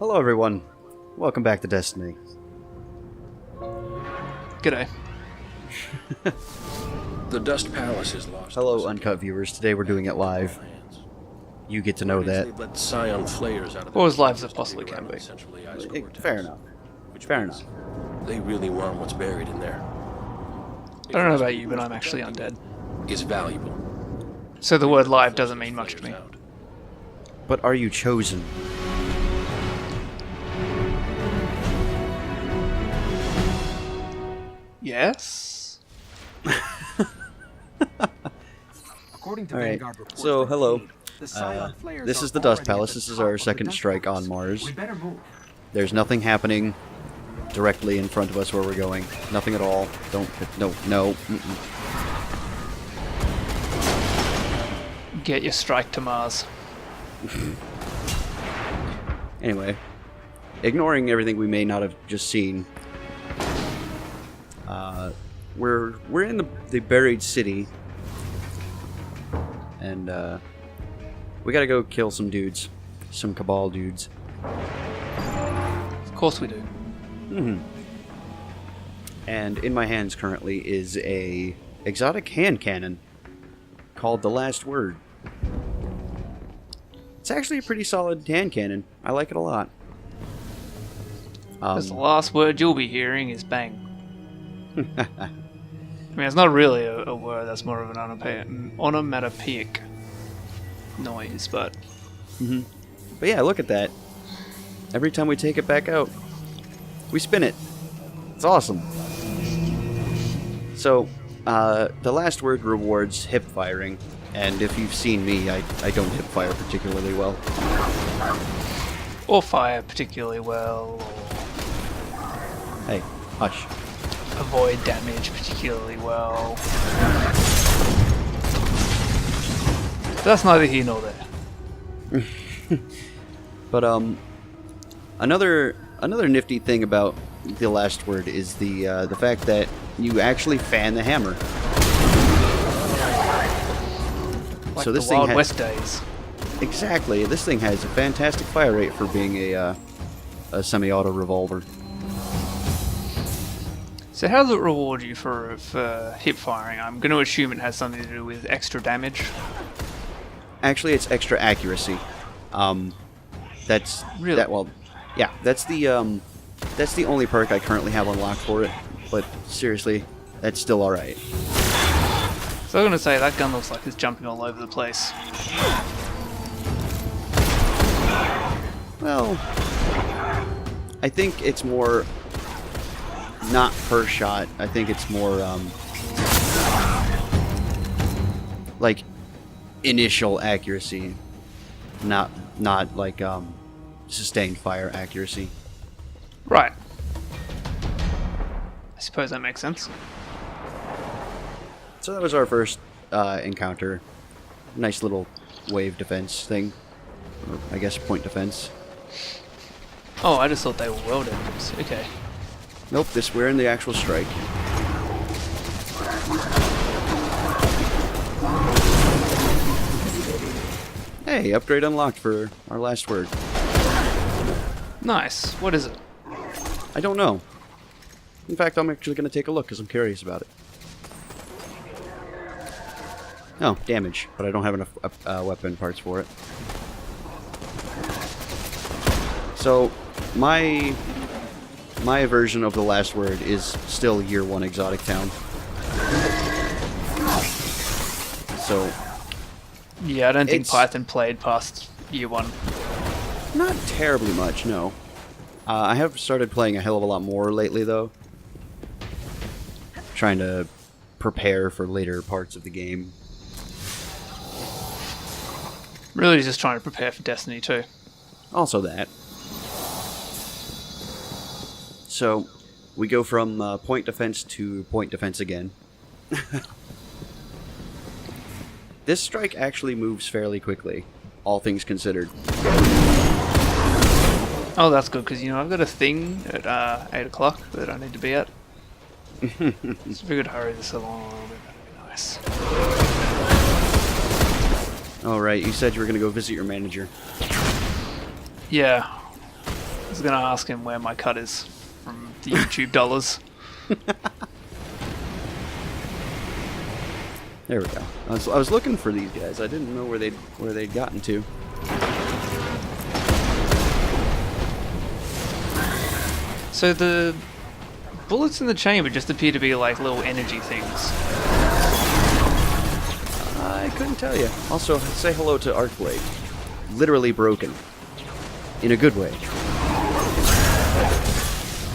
Hello everyone, welcome back to Destiny. G'day. The Dust Palace is lost. Hello Uncut viewers, today we're doing it live. You get to know that. Let Scion flayers out of Or as live as it possibly can be. Fair enough. Fair enough. They really want what's buried in there. I don't know about you, but I'm actually undead. Is valuable. So the word live doesn't mean much to me. But are you chosen? Yes? Alright, so hello. This is the Dust Palace. This is our second strike on Mars. There's nothing happening directly in front of us where we're going. Nothing at all. No. Get your strike to Mars. Anyway, ignoring everything we may not have just seen, we're in the buried city, and we gotta go kill some dudes, some Cabal dudes. Of course we do. And in my hands currently is a exotic hand cannon called the Last Word. It's actually a pretty solid hand cannon. I like it a lot. Because the last word you'll be hearing is bang. I mean, it's not really a word, that's more of an onomatopoeic noise, but... But yeah, look at that. Every time we take it back out, we spin it. It's awesome. So, the Last Word rewards hip firing, and if you've seen me, I don't hip fire particularly well. Or fire particularly well, or Hey, hush. avoid damage particularly well. That's neither here nor there. But another nifty thing about the Last Word is the fact that you actually fan the hammer. Like So this the thing Wild West days. Exactly. This thing has a fantastic fire rate for being a semi-auto revolver. So how does it reward you for hip firing? I'm going to assume it has something to do with extra damage. Actually, it's extra accuracy. That's Really? that's the only perk I currently have unlocked for it. But seriously, that's still all right. So I'm going to say that gun looks like it's jumping all over the place. Well, I think it's more not per shot. I think it's more like initial accuracy, not like sustained fire accuracy. Right. I suppose that makes sense. So that was our first encounter. Nice little wave defense thing, or I guess point defense. Oh, I just thought they were world enemies. Okay. Nope, we're in the actual strike. Hey, upgrade unlocked for our Last Word. Nice. What is it? I don't know. In fact, I'm actually going to take a look because I'm curious about it. Oh, damage, but I don't have enough weapon parts for it. So, my version of the Last Word is still Year 1 Exotic Town. So... Yeah, I don't think Python played past year 1. Not terribly much, no. I have started playing a hell of a lot more lately, though. Trying to prepare for later parts of the game. Really just trying to prepare for Destiny 2. Also that. So, we go from point defense to point defense again. This strike actually moves fairly quickly, all things considered. Oh, that's good, because, I've got a thing at 8 o'clock that I need to be at. So if we could hurry this along a little bit, that'd be nice. Alright, you said you were going to go visit your manager. Yeah. was gonna ask him where my cut is from the YouTube dollars. There we go. I was looking for these guys. I didn't know where they'd gotten to. So the bullets in the chamber just appear to be like little energy things. I couldn't tell you. Also, say hello to Arcblade. Literally broken. In a good way.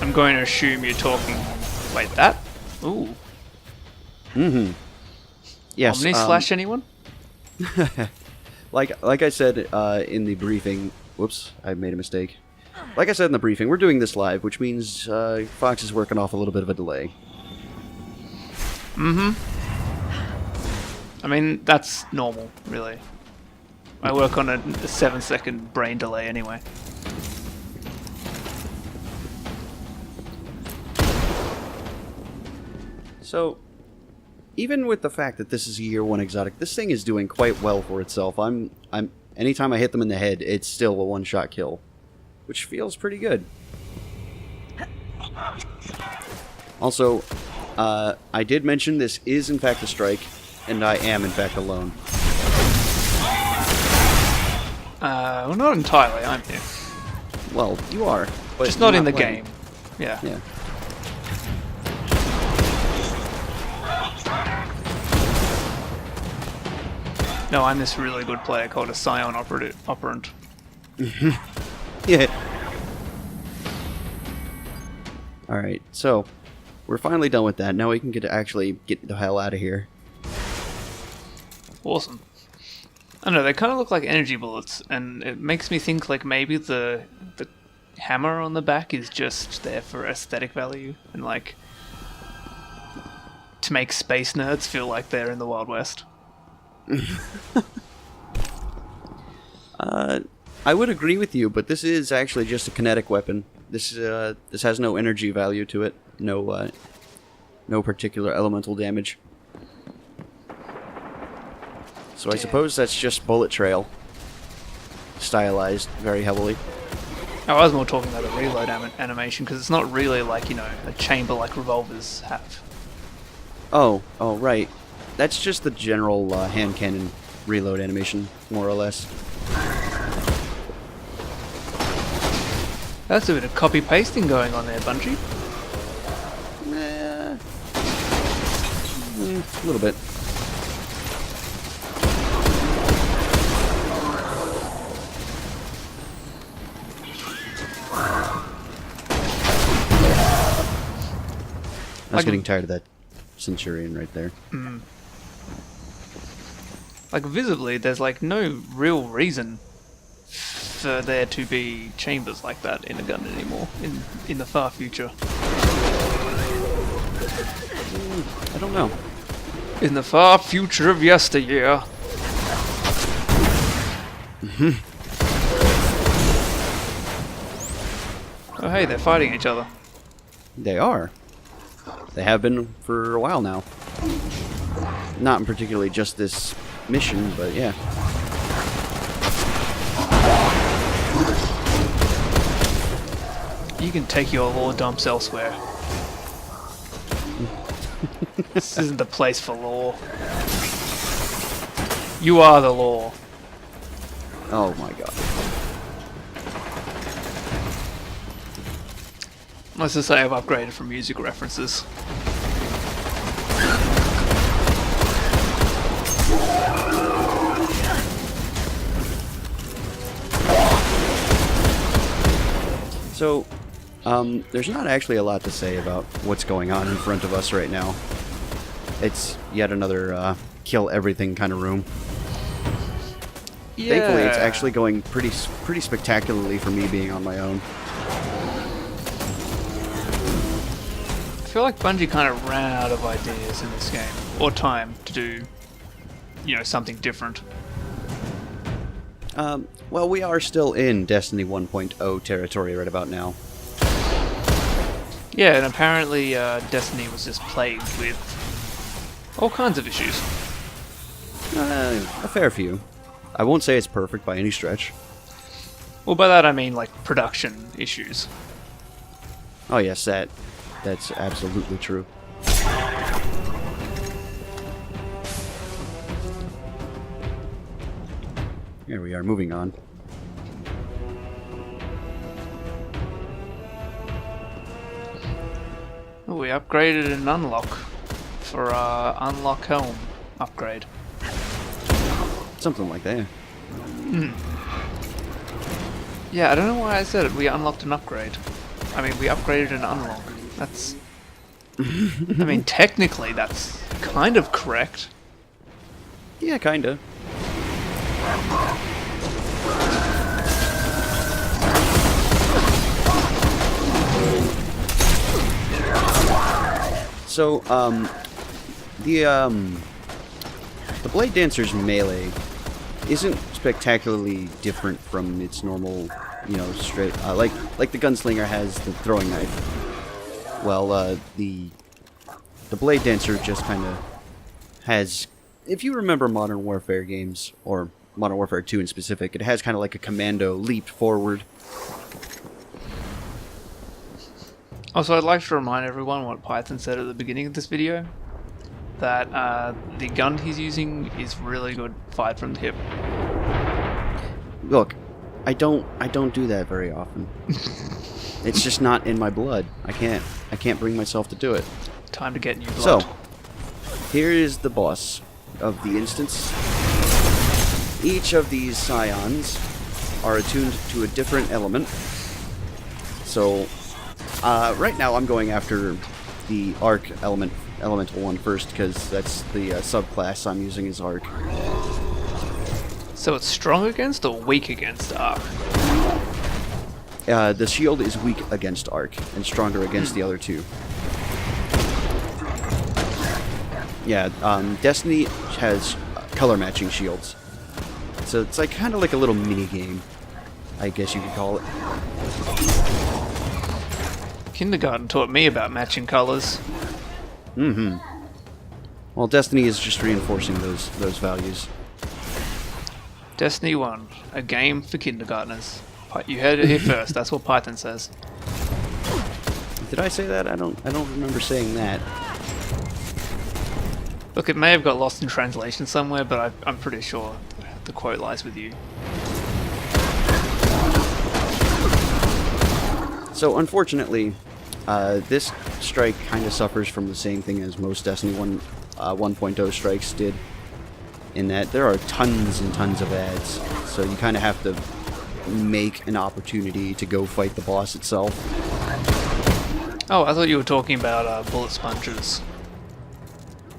I'm going to assume you're talking... Wait, that? Ooh. Mm-hmm. Yes. Omni slash anyone? like I said in the briefing... Whoops, I made a mistake. Like I said in the briefing, we're doing this live, which means Fox is working off a little bit of a delay. Mm-hmm. I mean, that's normal, really. I work on a 7-second brain delay anyway. So, even with the fact that this is a year 1 exotic, this thing is doing quite well for itself. Anytime I hit them in the head, it's still a one-shot kill, which feels pretty good. Also, I did mention this is in fact a strike, and I am in fact alone. Well, not entirely, I'm here. Well, you are, but just not you're in the playing. game. Yeah. Yeah. No, I'm this really good player called a Scion Operant. Yeah. Alright, so we're finally done with that. Now we can actually get the hell out of here. Awesome. I don't know, they kind of look like energy bullets, and it makes me think like maybe the hammer on the back is just there for aesthetic value, and like to make space nerds feel like they're in the Wild West. I would agree with you, but this is actually just a kinetic weapon. This has no energy value to it. No particular elemental damage. So I suppose that's just bullet trail, stylized very heavily. I was more talking about the reload animation, because it's not really like, you know, a chamber like revolvers have. Oh, right. That's just the general hand cannon reload animation, more or less. That's a bit of copy pasting going on there, Bungie. A little bit. I was getting tired of that Centurion right there. Mm. Like, visibly, there's like no real reason for there to be chambers like that in a gun anymore in the far future. I don't know. In the far future of yesteryear. Oh hey, they're fighting each other. They are. They have been for a while now. Not in particularly just this mission, but yeah. You can take your lore dumps elsewhere. This isn't the place for lore. You are the lore. Oh my god. Let's just say I've upgraded from music references. So, there's not actually a lot to say about what's going on in front of us right now. It's yet another kill everything kind of room. Yeah. Thankfully, it's actually going pretty spectacularly for me being on my own. I feel like Bungie kind of ran out of ideas in this game, or time to do, you know, something different. Well, we are still in Destiny 1.0 territory right about now. Yeah, and apparently Destiny was just plagued with all kinds of issues. A fair few. I won't say it's perfect by any stretch. Well, by that I mean like production issues. Oh yes, that's absolutely true. Here we are, moving on. Oh, we upgraded an unlock for unlock helm upgrade. Something like that. Yeah, I don't know why I said it. We unlocked an upgrade. I mean, we upgraded an unlock. That's... I mean, technically that's kind of correct. Yeah, kinda. So, the Bladedancer's melee isn't spectacularly different from its normal, you know, straight, like the gunslinger has the throwing knife. Well, the Bladedancer just kind of has, if you remember Modern Warfare games, or Modern Warfare 2 in specific, it has kind of like a commando leap forward. Also, I'd like to remind everyone what Python said at the beginning of this video, that the gun he's using is really good fight from the hip. Look, I don't do that very often. It's just not in my blood. I can't bring myself to do it. Time to get new blood. So, here is the boss of the instance. Each of these scions are attuned to a different element. So, right now I'm going after the arc elemental one first, because that's the subclass I'm using is arc. So it's strong against or weak against arc? The shield is weak against arc and stronger against the other two. Yeah, Destiny has color matching shields, so it's like kind of like a little mini game, I guess you could call it. Kindergarten taught me about matching colors. Mm-hmm. Well, Destiny is just reinforcing those values. Destiny 1, a game for kindergartners. You heard it here first. That's what Python says. Did I say that? I don't remember saying that. Look, it may have got lost in translation somewhere, but I'm pretty sure the quote lies with you. So, unfortunately, this strike kind of suffers from the same thing as most Destiny 1.0 strikes did, in that there are tons and tons of ads, so you kind of have to make an opportunity to go fight the boss itself. Oh, I thought you were talking about bullet sponges.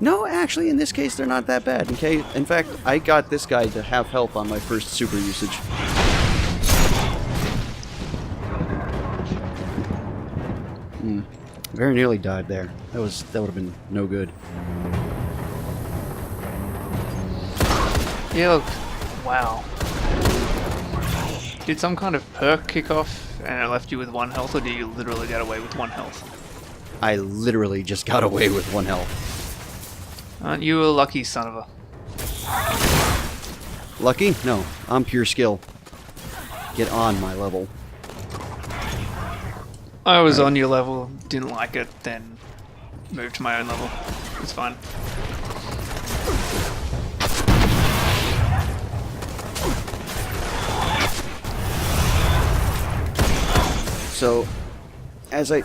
No, actually, in this case, they're not that bad. Okay, in fact, I got this guy to have health on my first super usage. Very nearly died there. That would have been no good. Yeah, look. Wow. Did some kind of perk kick off and it left you with 1 health, or did you literally get away with 1 health? I literally just got away with 1 health. Aren't you a lucky son of a... Lucky? No, I'm pure skill. Get on my level. I was on your level, didn't like it, then moved to my own level. It's fine. So, as I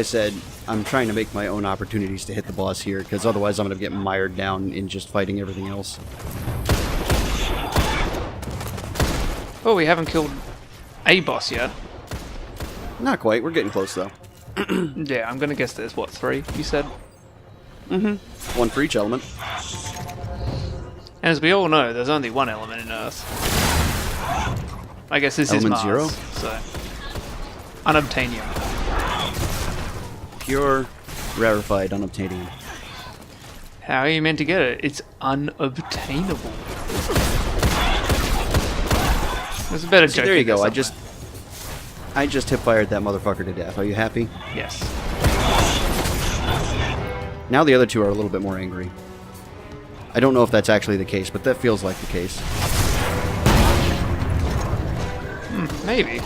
said, I'm trying to make my own opportunities to hit the boss here, because otherwise I'm going to get mired down in just fighting everything else. Oh, we haven't killed a boss yet. Not quite, we're getting close though. Yeah, I'm gonna guess there's, what, 3, you said? Mm-hmm. 1 for each element. And as we all know, there's only 1 element in Earth. I guess this Element is Mars, 0? so... Unobtainium. Pure, rarefied unobtainium. How are you meant to get it? It's unobtainable. There's a better joke. There you go, somewhere. I just hip-fired that motherfucker to death. Are you happy? Yes. Now the other two are a little bit more angry. I don't know if that's actually the case, but that feels like the case. Maybe.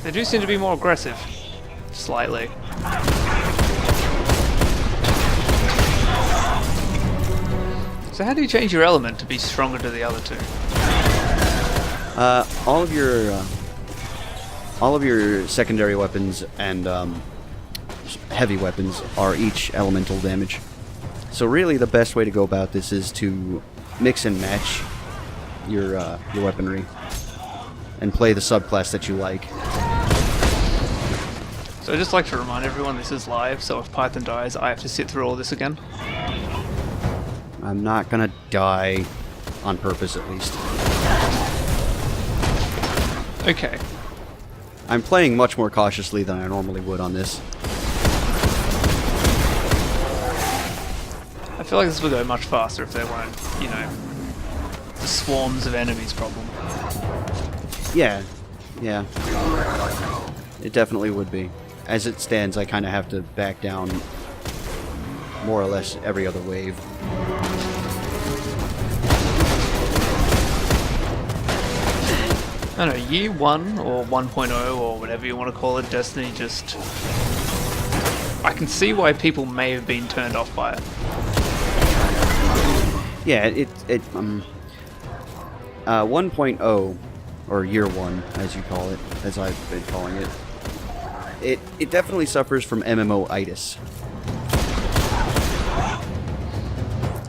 They do seem to be more aggressive. Slightly. So how do you change your element to be stronger to the other two? All of your secondary weapons and heavy weapons are each elemental damage. So really, the best way to go about this is to mix and match your weaponry and play the subclass that you like. So I'd just like to remind everyone this is live, so if Python dies, I have to sit through all this again. I'm not gonna die on purpose, at least. Okay. I'm playing much more cautiously than I normally would on this. I feel like this would go much faster if there weren't, you know, the swarms of enemies problem. Yeah. It definitely would be. As it stands, I kind of have to back down more or less every other wave. I don't know, Year 1 or 1.0 or whatever you want to call it, Destiny just... I can see why people may have been turned off by it. Yeah, 1.0, or Year 1, as you call it, as I've been calling it, it definitely suffers from MMO-itis.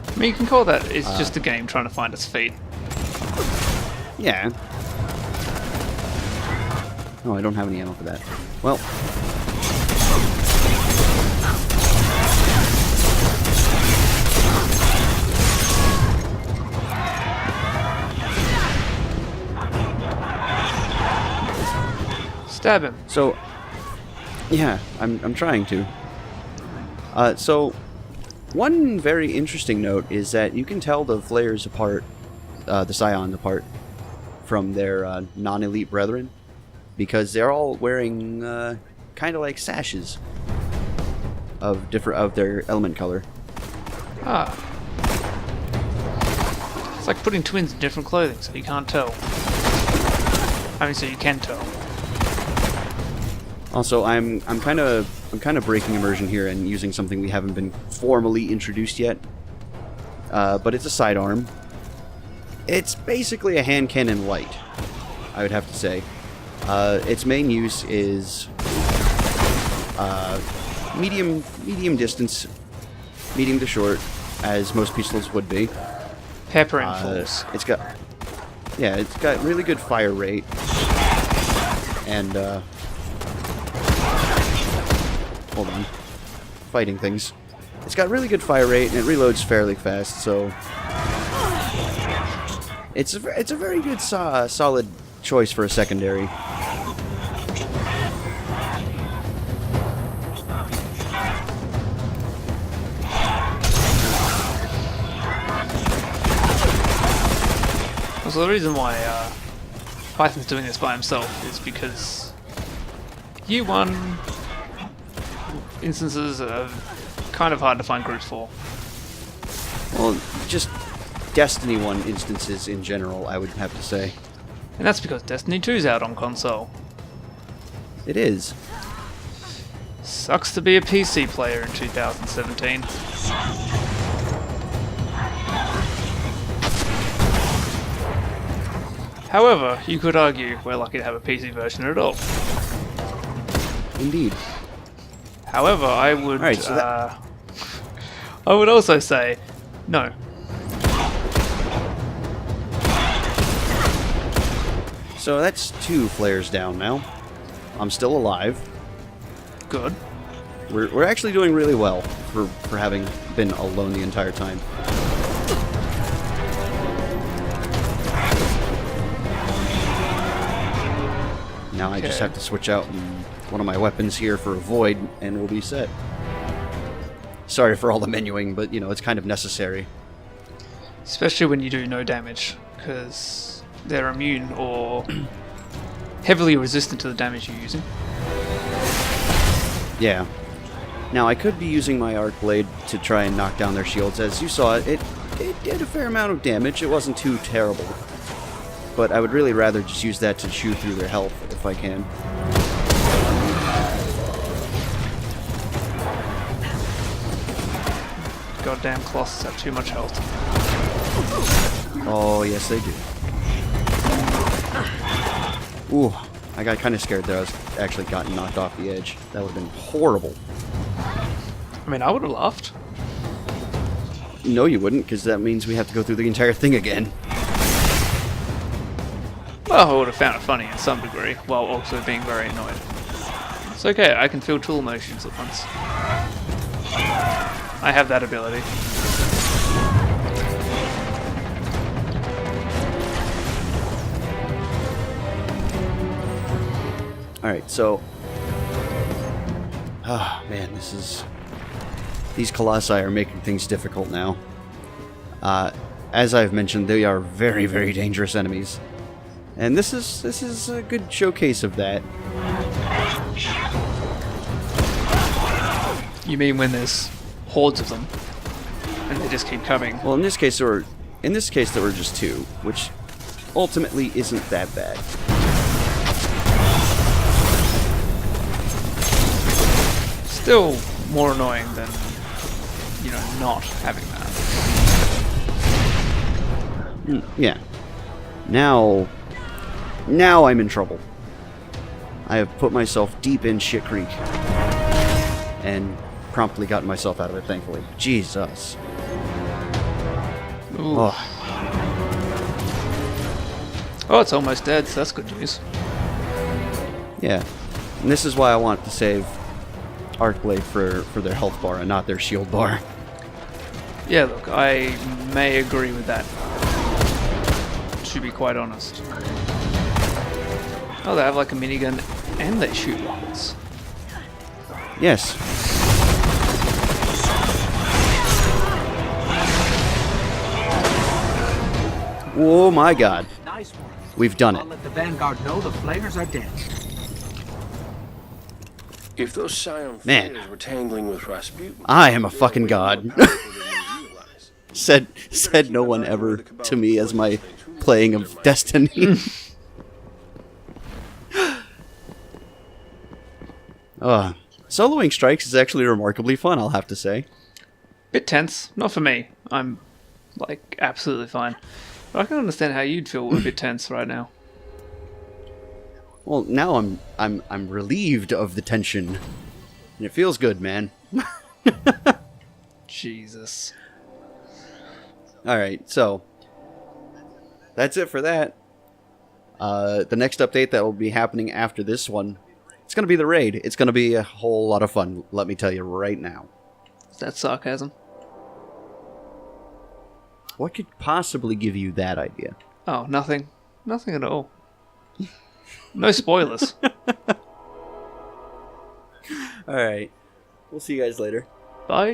I mean, you can call that, it's just a game trying to find its feet. Yeah. Oh, I don't have any ammo for that. Well... Stab him. So... Yeah, I'm trying to. So... One very interesting note is that you can tell the Flayers apart, the Scions apart, from their non-elite brethren, because they're all wearing kind of like sashes of their element color. Ah. It's like putting twins in different clothing, so you can't tell. I mean, so you can tell. Also, I'm kind of breaking immersion here and using something we haven't been formally introduced yet. But it's a sidearm. It's basically a hand cannon light, I would have to say. Its main use is medium distance, medium to short, as most pistols would be. Peppering force. It's got really good fire rate, and hold on, fighting things. It's got really good fire rate and it reloads fairly fast, so it's a very good solid choice for a secondary. So the reason why Python's doing this by himself is because Year 1 instances are kind of hard to find groups for. Well, just Destiny 1 instances in general, I would have to say. And that's because Destiny 2's out on console. It is. Sucks to be a PC player in 2017. However, you could argue we're lucky to have a PC version at all. Indeed. However, I would Alright, so I would also say no. So that's 2 flares down now. I'm still alive. Good. We're actually doing really well for having been alone the entire time. Now I just have to switch out one of my weapons here for a void, and we'll be set. Sorry for all the menuing, but you know, it's kind of necessary. Especially when you do no damage, because they're immune or heavily resistant to the damage you're using. Yeah. Now I could be using my arc blade to try and knock down their shields. As you saw, it did a fair amount of damage. It wasn't too terrible. but I would really rather just use that to chew through their health if I can. Goddamn Colossus have too much health. Oh, yes they do. Ooh, I got kind of scared there. I was actually gotten knocked off the edge. That would have been horrible. I mean, I would have laughed. No, you wouldn't, because that means we have to go through the entire thing again. Well, I would have found it funny in some degree, while also being very annoyed. It's okay, I can feel two emotions at once. I have that ability. Alright, so... Ah, man, these Colossi are making things difficult now. As I've mentioned, they are very, very dangerous enemies. And this is a good showcase of that. You mean when there's hordes of them, and they just keep coming? Well, in this case there were just two, which ultimately isn't that bad. Still more annoying than, you know, not having that. Yeah. Now I'm in trouble. I have put myself deep in shit creek. And promptly gotten myself out of it, thankfully. Jesus. Ooh. Oh. Oh, it's almost dead, so that's good news. Yeah. And this is why I want to save Arcblade for their health bar and not their shield bar. Yeah, look, I may agree with that. To be quite honest. Oh, they have like a minigun and they shoot rockets. Yes. Oh my god. Nice one. We've done I'll it. let the Vanguard know the flayers are dead. If those Scion Man. flayers were tangling with Rasputin, I am a fucking god. they were powerful than we realize. said no one ever to me as my playing of Destiny. Soloing strikes is actually remarkably fun, I'll have to say. Bit tense. Not for me. I'm, like, absolutely fine. But I can understand how you'd feel a bit tense right now. Well, now I'm relieved of the tension. And it feels good, man. Jesus. Alright, so that's it for that. The next update that will be happening after this one, it's going to be the raid. It's going to be a whole lot of fun, let me tell you right now. Is that sarcasm? What could possibly give you that idea? Oh, nothing. Nothing at all. No spoilers. Alright, we'll see you guys later. Bye.